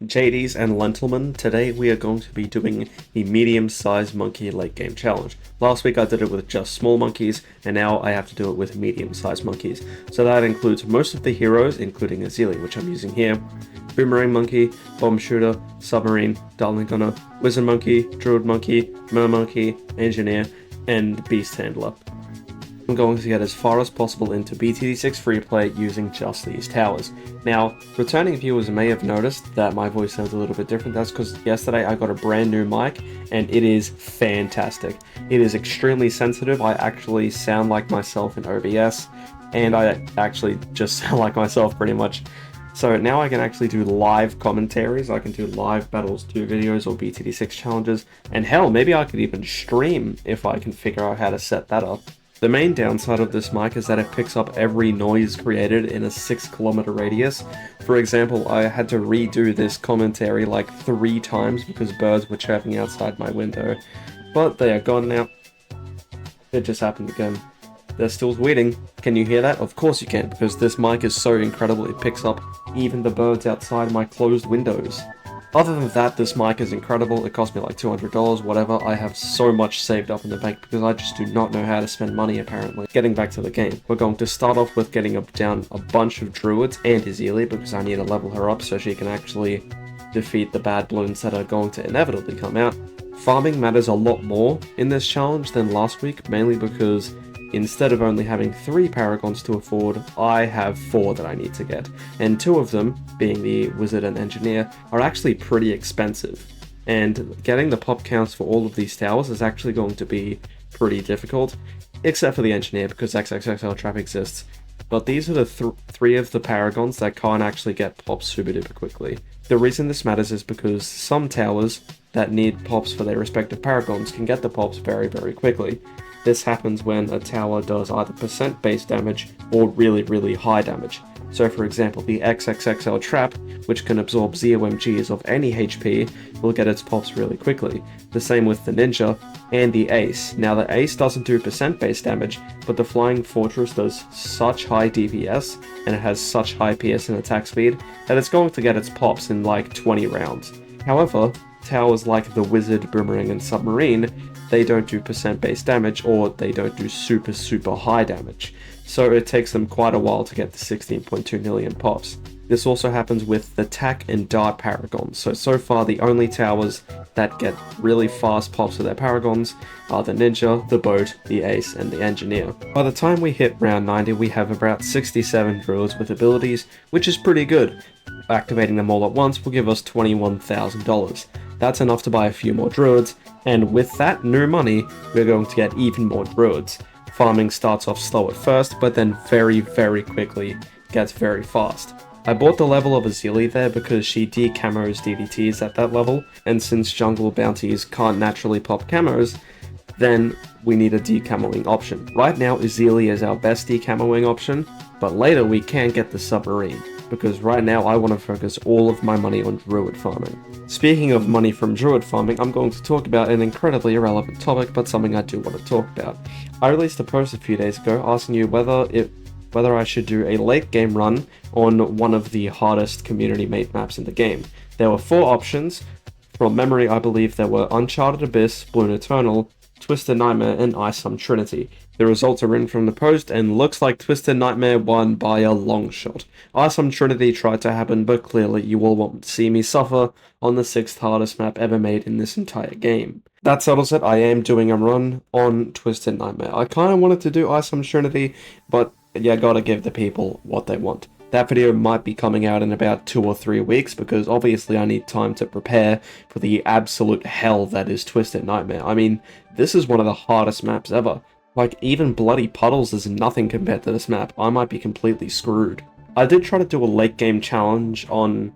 JDs and Lentilman, today we are going to be doing the medium-sized monkey late game challenge. Last week I did it with just small monkeys, and now I have to do it with medium-sized monkeys. So that includes most of the heroes, including esaelP, which I'm using here, Boomerang Monkey, Bomb Shooter, Submarine, Darling Gunner, Wizard Monkey, Druid Monkey, Mer Monkey, Engineer, and Beast Handler. I'm going to get as far as possible into BTD6 free play using just these towers. Now, returning viewers may have noticed that my voice sounds a little bit different. That's because yesterday I got a brand new mic and it is fantastic. It is extremely sensitive. I actually sound like myself in OBS and I actually just sound like myself pretty much. So now I can actually do live commentaries, I can do live Battles 2 videos or BTD6 challenges, and hell, maybe I could even stream if I can figure out how to set that up. The main downside of this mic is that it picks up every noise created in a 6-kilometer radius. For example, I had to redo this commentary like 3 times because birds were chirping outside my window. But they are gone now. It just happened again. They're still tweeting. Can you hear that? Of course you can, because this mic is so incredible it picks up even the birds outside my closed windows. Other than that, this mic is incredible. It cost me like $200, whatever. I have so much saved up in the bank because I just do not know how to spend money, apparently. Getting back to the game, we're going to start off with getting down a bunch of druids and esaelP because I need to level her up so she can actually defeat the bad balloons that are going to inevitably come out. Farming matters a lot more in this challenge than last week, mainly because instead of only having 3 Paragons to afford, I have 4 that I need to get, and 2 of them, being the Wizard and Engineer, are actually pretty expensive, and getting the pop counts for all of these towers is actually going to be pretty difficult, except for the Engineer because XXXL trap exists. But these are the 3 of the Paragons that can't actually get pops super duper quickly. The reason this matters is because some towers that need pops for their respective Paragons can get the pops very quickly. This happens when a tower does either percent base damage or really high damage. So for example, the XXXL trap, which can absorb ZOMGs of any HP, will get its pops really quickly. The same with the ninja and the ace. Now the ace doesn't do percent base damage, but the flying fortress does such high DPS and it has such high PS and attack speed that it's going to get its pops in like 20 rounds. However, towers like the Wizard, Boomerang, and Submarine, they don't do percent base damage or they don't do super high damage. So it takes them quite a while to get the 16.2 million pops. This also happens with the Tack and Dart Paragons. So far the only towers that get really fast pops with their Paragons are the Ninja, the Boat, the Ace, and the Engineer. By the time we hit round 90, we have about 67 druids with abilities, which is pretty good. Activating them all at once will give us $21,000. That's enough to buy a few more druids, and with that new money, we're going to get even more druids. Farming starts off slow at first, but then very quickly gets very fast. I bought the level of esaelP there because she decamos DDTs at that level, and since jungle bounties can't naturally pop camos, then we need a decamoing option. Right now, esaelP is our best decamoing option, but later we can get the Submarine, because right now I want to focus all of my money on druid farming. Speaking of money from druid farming, I'm going to talk about an incredibly irrelevant topic, but something I do want to talk about. I released a post a few days ago asking you whether I should do a late game run on one of the hardest community made maps in the game. There were 4 options. From memory, I believe there were Uncharted Abyss, Bloon Eternal, Twisted Nightmare, and Isom Trinity. The results are in from the post, and looks like Twisted Nightmare won by a long shot. Isom Trinity tried to happen, but clearly you all want to see me suffer on the 6th hardest map ever made in this entire game. That settles it, I am doing a run on Twisted Nightmare. I kinda wanted to do Isom Trinity, but you gotta give the people what they want. That video might be coming out in about 2 or 3 weeks because obviously I need time to prepare for the absolute hell that is Twisted Nightmare. I mean, this is one of the hardest maps ever. Like, even Bloody Puddles is nothing compared to this map. I might be completely screwed. I did try to do a late game challenge on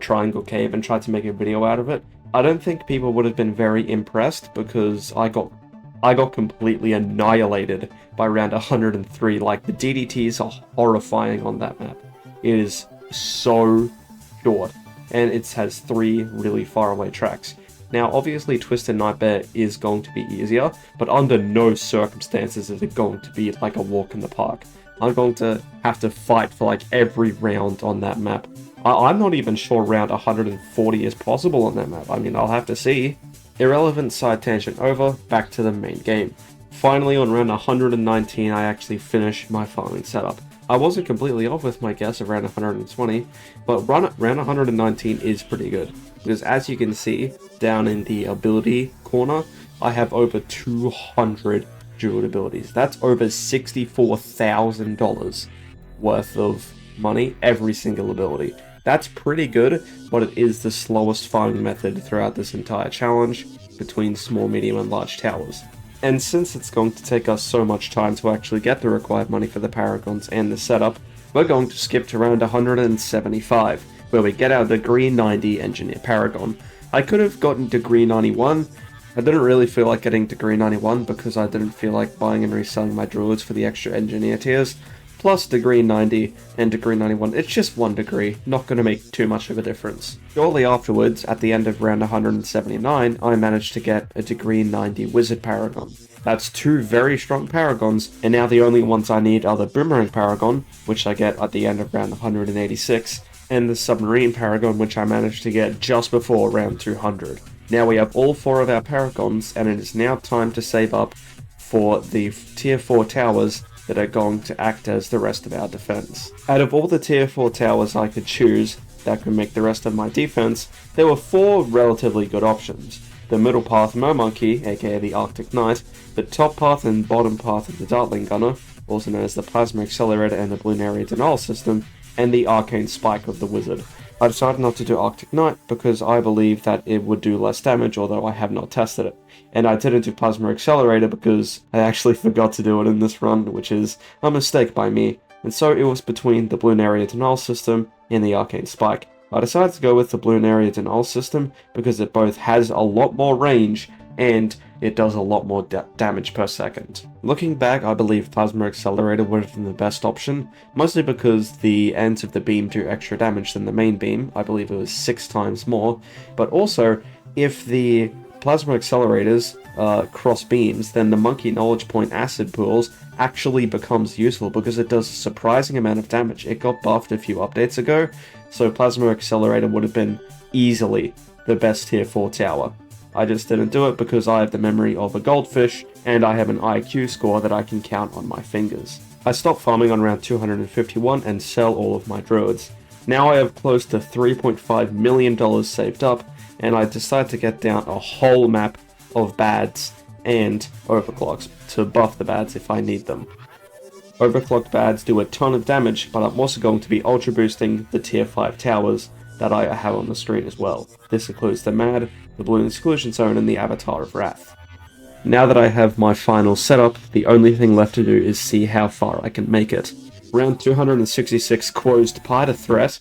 Triangle Cave and tried to make a video out of it. I don't think people would have been very impressed because I got completely annihilated by round 103. Like, the DDTs are horrifying on that map. It is so short, and it has 3 really far away tracks. Now, obviously, Twisted Nightmare is going to be easier, but under no circumstances is it going to be like a walk in the park. I'm going to have to fight for like every round on that map I'm not even sure round 140 is possible on that map. I mean, I'll have to see. Irrelevant side tangent over, back to the main game. Finally, on round 119, I actually finished my farming setup. I wasn't completely off with my guess of round 120, but round 119 is pretty good. Because as you can see, down in the ability corner, I have over 200 druid abilities. That's over $64,000 worth of money, every single ability. That's pretty good, but it is the slowest farming method throughout this entire challenge between small, medium, and large towers. And since it's going to take us so much time to actually get the required money for the Paragons and the setup, we're going to skip to round 175, where we get our degree 90 Engineer Paragon. I could have gotten degree 91. I didn't really feel like getting degree 91 because I didn't feel like buying and reselling my druids for the extra engineer tiers. Plus degree 90 and degree 91, it's just 1 degree, not going to make too much of a difference. Shortly afterwards, at the end of round 179, I managed to get a degree 90 Wizard Paragon. That's 2 very strong Paragons, and now the only ones I need are the Boomerang Paragon, which I get at the end of round 186, and the Submarine Paragon, which I managed to get just before round 200. Now we have all 4 of our Paragons, and it is now time to save up for the tier 4 towers that are going to act as the rest of our defense. Out of all the tier 4 towers I could choose that could make the rest of my defense, there were 4 relatively good options. The middle path Mermonkey, aka the Arctic Knight, the top path and bottom path of the Dartling Gunner, also known as the Plasma Accelerator and the Blunaria Denial System, and the Arcane Spike of the Wizard. I decided not to do Arctic Knight because I believe that it would do less damage, although I have not tested it. And I didn't do Plasma Accelerator because I actually forgot to do it in this run, which is a mistake by me. And so it was between the Blunaria Denial System and the Arcane Spike. I decided to go with the Blunaria Denial System because it both has a lot more range and it does a lot more damage per second. Looking back, I believe Plasma Accelerator would have been the best option, mostly because the ends of the beam do extra damage than the main beam. I believe it was 6 times more, but also, if the Plasma Accelerators cross beams, then the Monkey Knowledge Point Acid Pools actually becomes useful because it does a surprising amount of damage. It got buffed a few updates ago, so Plasma Accelerator would have been easily the best tier 4 tower. I just didn't do it because I have the memory of a goldfish, and I have an IQ score that I can count on my fingers. I stopped farming on round 251 and sell all of my druids. Now I have close to $3.5 million saved up, and I decided to get down a whole map of bads and overclocks to buff the bads if I need them. Overclocked bads do a ton of damage, but I'm also going to be ultra boosting the tier 5 towers that I have on the screen as well. This includes the Mad, the Balloon Exclusion Zone, and the Avatar of Wrath. Now that I have my final setup, the only thing left to do is see how far I can make it. Round 266 closed quite a threat.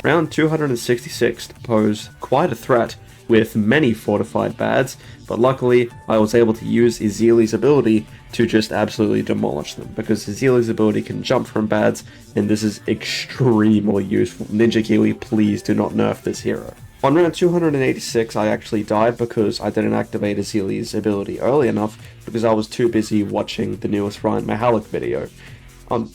Round 266 posed quite a threat with many fortified bads, but luckily I was able to use Ezeli's ability to just absolutely demolish them, because Ezeli's ability can jump from bads, and this is extremely useful. Ninja Kiwi, please do not nerf this hero. On round 286 I actually died because I didn't activate Ezeli's ability early enough because I was too busy watching the newest Ryan Mahalik video.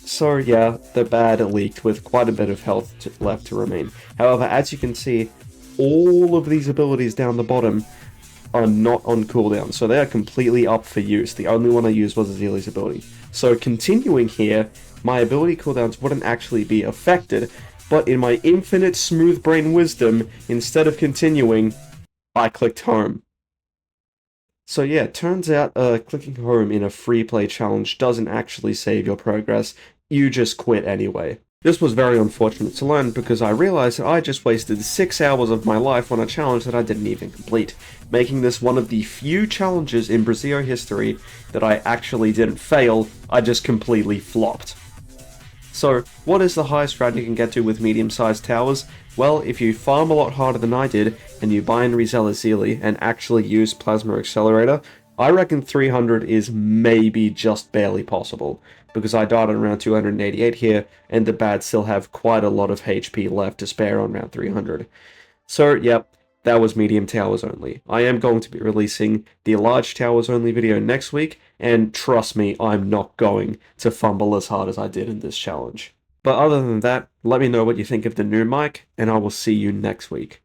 So yeah, the bad leaked with quite a bit of health left to remain. However, as you can see, all of these abilities down the bottom are not on cooldown, so they are completely up for use. The only one I used was Ezeli's ability. So continuing here, my ability cooldowns wouldn't actually be affected, but in my infinite smooth brain wisdom, instead of continuing, I clicked home. So yeah, it turns out clicking home in a free play challenge doesn't actually save your progress, you just quit anyway. This was very unfortunate to learn because I realized that I just wasted 6 hours of my life on a challenge that I didn't even complete, making this one of the few challenges in Brazil history that I actually didn't fail, I just completely flopped. So, what is the highest round you can get to with medium-sized towers? Well, if you farm a lot harder than I did, and you buy and resell Ezeli and actually use Plasma Accelerator, I reckon 300 is maybe just barely possible, because I died on round 288 here, and the bads still have quite a lot of HP left to spare on round 300. So, yep, that was medium towers only. I am going to be releasing the large towers only video next week, and trust me, I'm not going to fumble as hard as I did in this challenge. But other than that, let me know what you think of the new mic, and I will see you next week.